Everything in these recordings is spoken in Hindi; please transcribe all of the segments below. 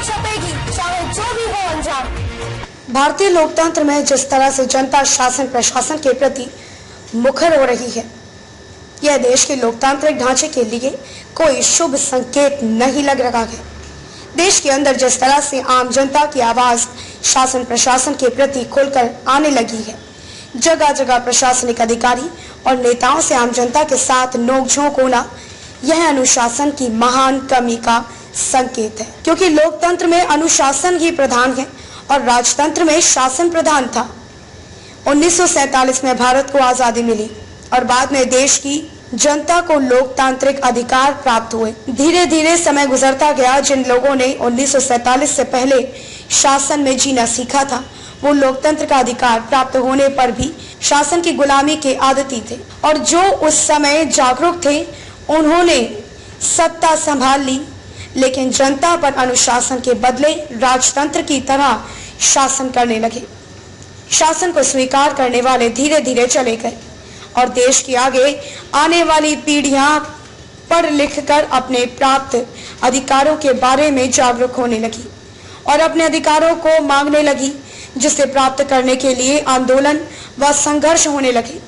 छपेगी, चाहे जो भी हो अंजाम। भारतीय लोकतंत्र में जिस तरह से जनता शासन प्रशासन के प्रति मुखर हो रही है, यह देश के लोकतांत्रिक ढांचे के लिए कोई शुभ संकेत नहीं लग रहा है। देश के अंदर जिस तरह से आम जनता की आवाज शासन प्रशासन के प्रति खुलकर आने लगी है, जगह जगह प्रशासनिक अधिकारी और नेताओं से आम जनता के साथ नोकझोंक होना, यह अनुशासन की महान कमी का संकेत है। क्योंकि लोकतंत्र में अनुशासन ही प्रधान है और राजतंत्र में शासन प्रधान था। 1947 में भारत को आजादी मिली और बाद में देश की जनता को लोकतांत्रिक अधिकार प्राप्त हुए। धीरे धीरे समय गुजरता गया। जिन लोगों ने 1947 से पहले शासन में जीना सीखा था, वो लोकतंत्र का अधिकार प्राप्त होने पर भी शासन की गुलामी के आदती थे, और जो उस समय जागरूक थे उन्होंने सत्ता संभाल ली, लेकिन जनता पर अनुशासन के बदले राजतंत्र की तरह शासन करने लगे। शासन को स्वीकार करने वाले धीरे धीरे चले गए और देश की आगे आने वाली पीढ़ियां पढ़ लिख कर अपने प्राप्त अधिकारों के बारे में जागरूक होने लगी और अपने अधिकारों को मांगने लगी, जिसे प्राप्त करने के लिए आंदोलन व संघर्ष होने लगे।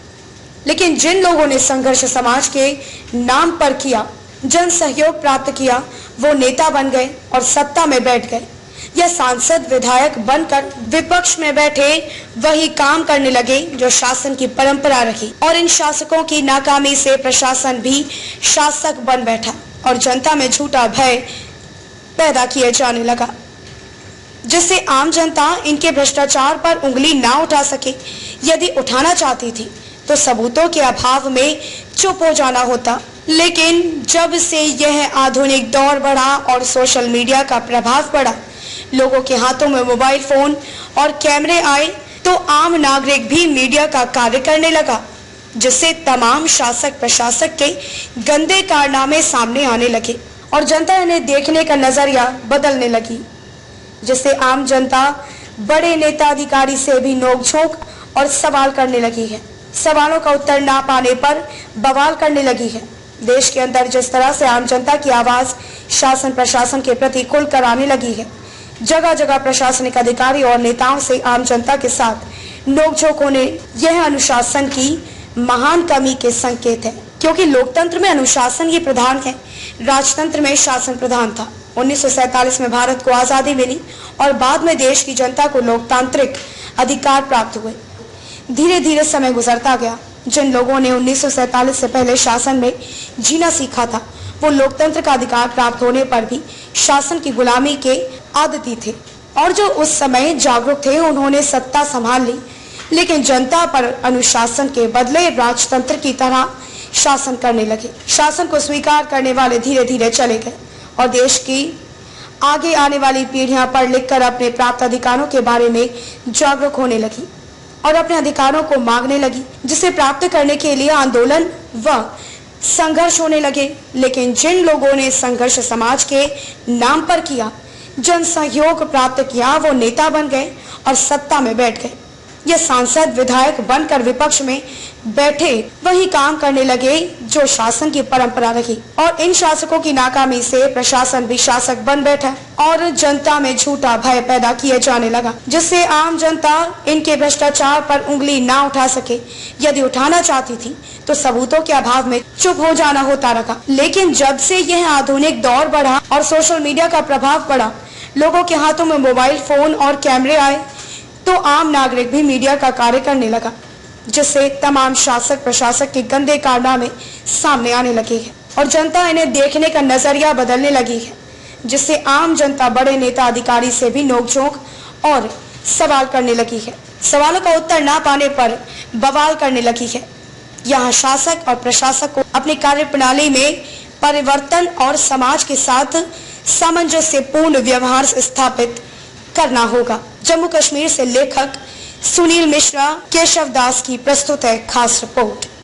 लेकिन जिन लोगों ने संघर्ष समाज के नाम पर किया, जन सहयोग प्राप्त किया, वो नेता बन गए और सत्ता में बैठ गए। यह सांसद विधायक बनकर विपक्ष में बैठे वही काम करने लगे जो शासन की परंपरा रही, और इन शासकों की नाकामी से प्रशासन भी शासक बन बैठा और जनता में झूठा भय पैदा किए जाने लगा, जिससे आम जनता इनके भ्रष्टाचार पर उंगली ना उठा सके। यदि उठाना चाहती थी तो सबूतों के अभाव में चुप हो जाना होता। लेकिन जब से यह आधुनिक दौर बढ़ा और सोशल मीडिया का प्रभाव बढ़ा, लोगों के हाथों में मोबाइल फोन और कैमरे आए, तो आम नागरिक भी मीडिया का कार्य करने लगा, जिससे तमाम शासक प्रशासक के गंदे कारनामे सामने आने लगे और जनता इन्हें देखने का नजरिया बदलने लगी, जिससे आम जनता बड़े नेता अधिकारी से भी नोकझोंक और सवाल करने लगी है। सवालों का उत्तर ना पाने पर बवाल करने लगी है। देश के अंदर जिस तरह से आम जनता की आवाज शासन प्रशासन के प्रति खुलकर आने लगी है, जगह जगह प्रशासनिक अधिकारी और नेताओं से आम जनता के साथ नोकझोंक होने, यह अनुशासन की महान कमी के संकेत है। क्योंकि लोकतंत्र में अनुशासन ही प्रधान है, राजतंत्र में शासन प्रधान था। 1947 में भारत को आजादी मिली और बाद में देश की जनता को लोकतांत्रिक अधिकार प्राप्त हुए। धीरे धीरे समय गुजरता गया। जिन लोगों ने 1947 से पहले शासन में जीना सीखा था, वो लोकतंत्र का अधिकार प्राप्त होने पर भी शासन की गुलामी के आदती थे, और जो उस समय जागरूक थे उन्होंने सत्ता संभाल ली, लेकिन जनता पर अनुशासन के बदले राजतंत्र की तरह शासन करने लगे। शासन को स्वीकार करने वाले धीरे धीरे चले गए और देश की आगे आने वाली पीढ़ियां पढ़ लिख कर अपने प्राप्त अधिकारों के बारे में जागरूक होने लगी और अपने अधिकारों को मांगने लगी, जिसे प्राप्त करने के लिए आंदोलन व संघर्ष होने लगे। लेकिन जिन लोगों ने संघर्ष समाज के नाम पर किया, जन सहयोग प्राप्त किया, वो नेता बन गए और सत्ता में बैठ गए। ये सांसद विधायक बनकर विपक्ष में बैठे वही काम करने लगे जो शासन की परंपरा रही, और इन शासकों की नाकामी से प्रशासन भी शासक बन बैठा और जनता में झूठा भय पैदा किए जाने लगा, जिससे आम जनता इनके भ्रष्टाचार पर उंगली ना उठा सके। यदि उठाना चाहती थी तो सबूतों के अभाव में चुप हो जाना होता रहा। लेकिन जब से यह आधुनिक दौर बढ़ा और सोशल मीडिया का प्रभाव बढ़ा, लोगों के हाथों में मोबाइल फोन और कैमरे आए, तो आम नागरिक भी मीडिया का कार्य करने लगा, जिससे तमाम शासक प्रशासक के गंदे कारनामे सामने आने लगे हैं और जनता इन्हें देखने का नजरिया बदलने लगी है, जिससे आम जनता बड़े नेता अधिकारी से भी नोकझोंक और सवाल करने लगी है। सवालों का उत्तर ना पाने पर बवाल करने लगी है। यहाँ शासक और प्रशासक को अपनी कार्य प्रणाली में परिवर्तन और समाज के साथ सामंजस्यपूर्ण व्यवहार स्थापित करना होगा। जम्मू कश्मीर से लेखक सुनील मिश्रा, केशव दास की प्रस्तुत है खास रिपोर्ट।